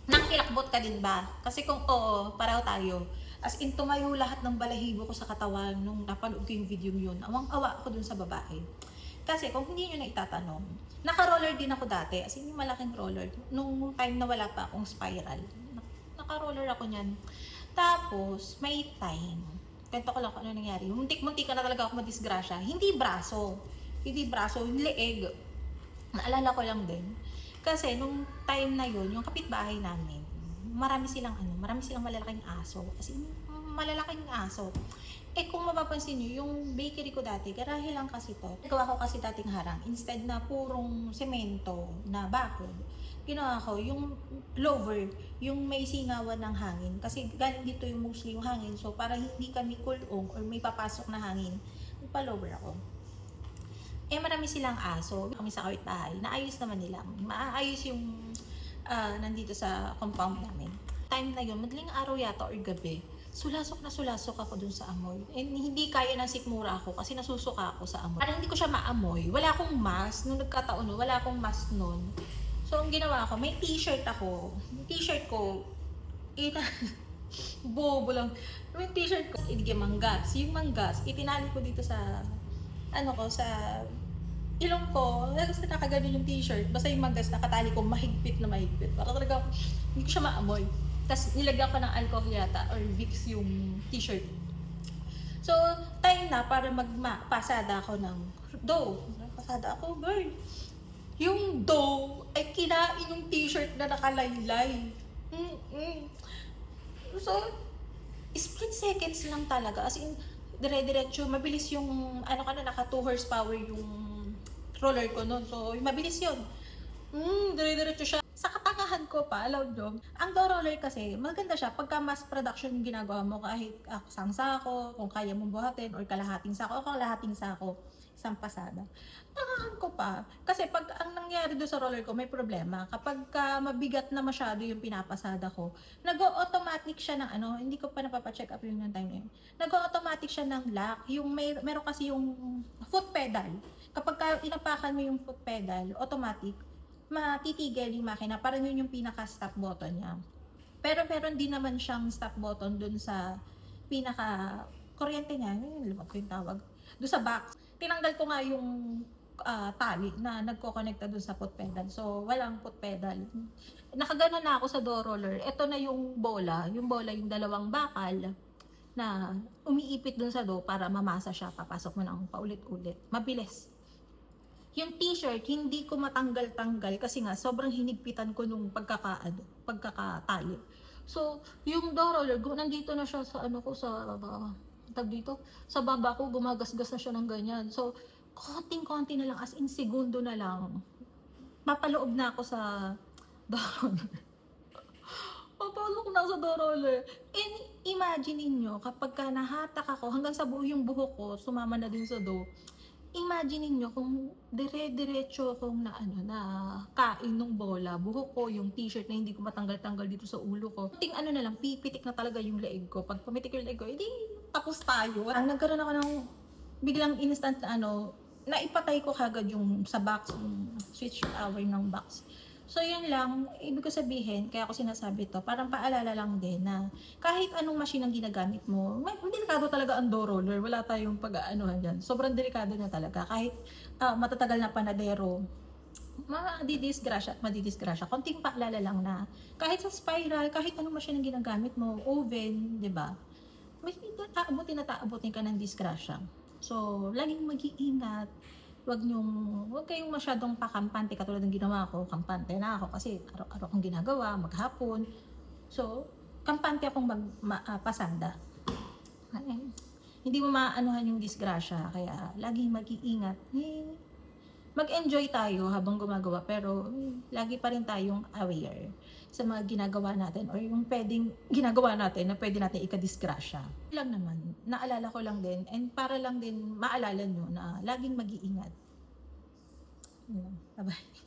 Nakilakbot ka din ba? Kasi kung oo, pareho tayo. As in, tumayo lahat ng balahibo ko sa katawan nung napanood ko yung video yun. Awang-awa ako dun sa babae. Kasi kung hindi nyo na itatanong, naka-roller din ako dati. As in, yung malaking roller. Nung time na wala pa akong spiral. Naka-roller ako niyan. Tapos, may time. Kwento ko lang kung ano nangyari. Muntik-muntik ka na talaga ako madisgrasya. Hindi braso. Hindi braso, leeg. Naalala ko lang din. Kasi nung time na yun, yung kapitbahay namin, marami silang malalaking aso. As in, malalaking aso. Eh kung mapapansin nyo, yung bakery ko dati, garahe lang kasi to. Gawa ko kasi dating harang. Instead na purong semento na bakod, ginawa ko yung lower, yung may singawan ng hangin. Kasi galing dito yung mostly yung hangin. So para hindi kami kulong or may papasok na hangin, nagpa-lower ako. Eh marami silang aso. Kami sa kapitbahay, naayos naman nila. Maayos yung nandito sa compound namin. Time na yun, madaling araw yata or gabi, sulasok na sulasok ako dun sa amoy. And hindi kaya ng sikmura ako kasi nasusuka ako sa amoy. Para hindi ko siya maamoy, wala akong mask. Nung nagkataon, wala akong mask nun. So ang ginawa ko, may t-shirt ako. Yung t-shirt ko, bobo lang. Yung t-shirt ko, manggas. Yung manggas, itinali ko dito sa sa ilong ko, gusto nakaganon yung t-shirt, basta yung magas nakatali ko mahigpit na mahigpit. Para talaga, hindi ko siya maamoy. Tapos nilagyan ko ng alcohol yata or Vicks yung t-shirt. So, time na para pasada ako ng dough. Pasada ako, girl. Yung dough ay kinain yung t-shirt na nakalaylay. So, split seconds lang talaga. As in, dire-diretso, mabilis yung, naka 2 horsepower yung roller ko nun. So, mabilis yun. Dire-diretso siya. Sa katangahan ko pa, allowed nyo, ang door roller kasi, maganda siya pagka mass production yung ginagawa mo, kahit isang sako, kung kaya mong buhatin, or kalahating sako, isang pasada. Tangahan ko pa. Kasi pag ang nangyari doon sa roller ko, may problema. Kapag mabigat na masyado yung pinapasada ko, nag-automatic siya ng hindi ko pa napapacheck up yung time na yun. Nag-automatic siya ng lock. Yung meron kasi yung foot pedal. Kapag inapakan mo yung foot pedal, automatic, matitigil yung makina. Parang yun yung pinaka-stop button niya. Pero meron din naman siyang stop button dun sa pinaka-kuryente niya. Lumag ko yung tawag. Doon sa box. Tinanggal ko nga yung tali na nagko-connecta dun sa foot pedal. So, walang foot pedal. Nakagano na ako sa door roller. Ito na yung bola. Yung bola, yung dalawang bakal na umiipit dun sa do para mamasa siya. Papasok mo na ang paulit-ulit. Mabilis. Yung t-shirt, hindi ko matanggal-tanggal kasi nga sobrang hinigpitan ko nung pagkakatali. So, yung door roller, nandito na siya sa sa baba ko, gumagasgas na siya ng ganyan. So, konting-konti na lang, as in segundo na lang, mapaloob na ako sa door roller. Papalok na sa door roller. And imagine niyo kapag nahatak ako, hanggang sa buo yung buhok ko, sumama na din sa do. Imagine niyo kung dire-diretso akong na kain ng bola, buhok ko, yung t-shirt na hindi ko matanggal-tanggal dito sa ulo ko. Ting na lang, pipitik na talaga yung leeg ko. Pag pumitik yung leeg ko, edi tapos tayo. Nagkaroon ako ng biglang instant na naipatay ko kagad yung sa box, yung switch power ng box. So yun lang, ibig ko sabihin, kaya ako sinasabi to, parang paalala lang din na kahit anong machine ang ginagamit mo, delikado talaga ang door roller, wala tayong pag-aanuhan dyan. Sobrang delikado na talaga, kahit matatagal na panadero, madidisgrasya. Konting paalala lang na kahit sa spiral, kahit anong machine ang ginagamit mo, oven, di ba? May taabutin ka ng disgrasya. So, laging mag-iingat. Huwag kayong masyadong pakampante katulad ng ginawa ko. Kampante na ako kasi araw-araw kong ginagawa, maghapon. So, kampante akong pasada. Hindi mo maanuhan yung disgrasya, kaya laging mag-iingat. Mag-enjoy tayo habang gumagawa, pero lagi pa rin tayong aware sa mga ginagawa natin or yung pwedeng ginagawa natin na pwede natin ikadisgrasya. Lang naman, naalala ko lang din and para lang din maalala nyo na laging mag-iingat. Bye-bye.